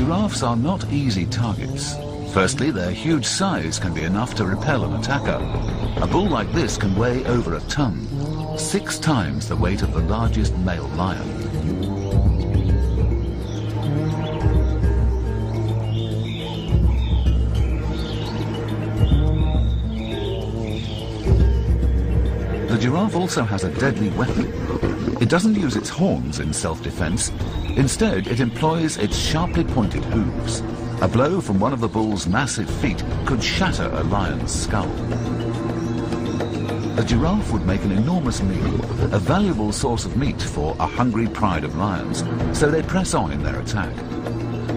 Giraffes are not easy targets. Firstly, their huge size can be enough to repel an attacker. A bull like this can weigh over a ton, 6 times the weight of the largest male lion. The giraffe also has a deadly weapon. It doesn't use its horns in self-defense. Instead, it employs its sharply pointed hooves. A blow from one of the bull's massive feet could shatter a lion's skull. A giraffe would make an enormous meal, a valuable source of meat for a hungry pride of lions, so they press on in their attack.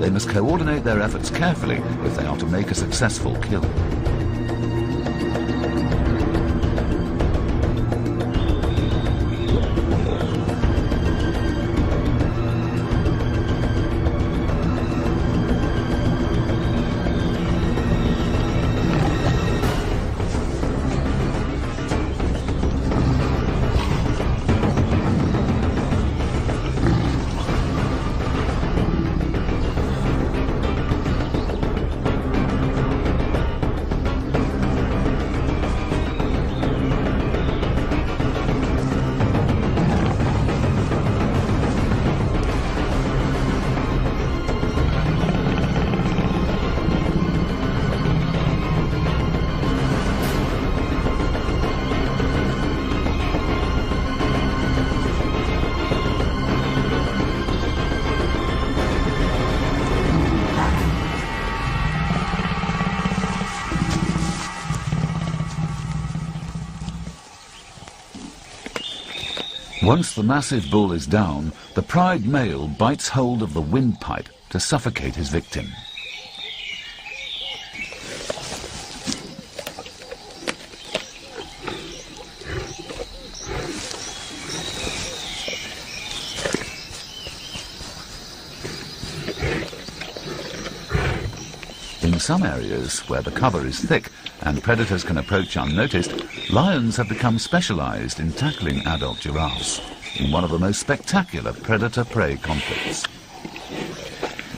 They must coordinate their efforts carefully if they are to make a successful kill. Once the massive bull is down, the pride male bites hold of the windpipe to suffocate his victim. In some areas where the cover is thick and predators can approach unnoticed, lions have become specialized in tackling adult giraffes in one of the most spectacular predator-prey conflicts.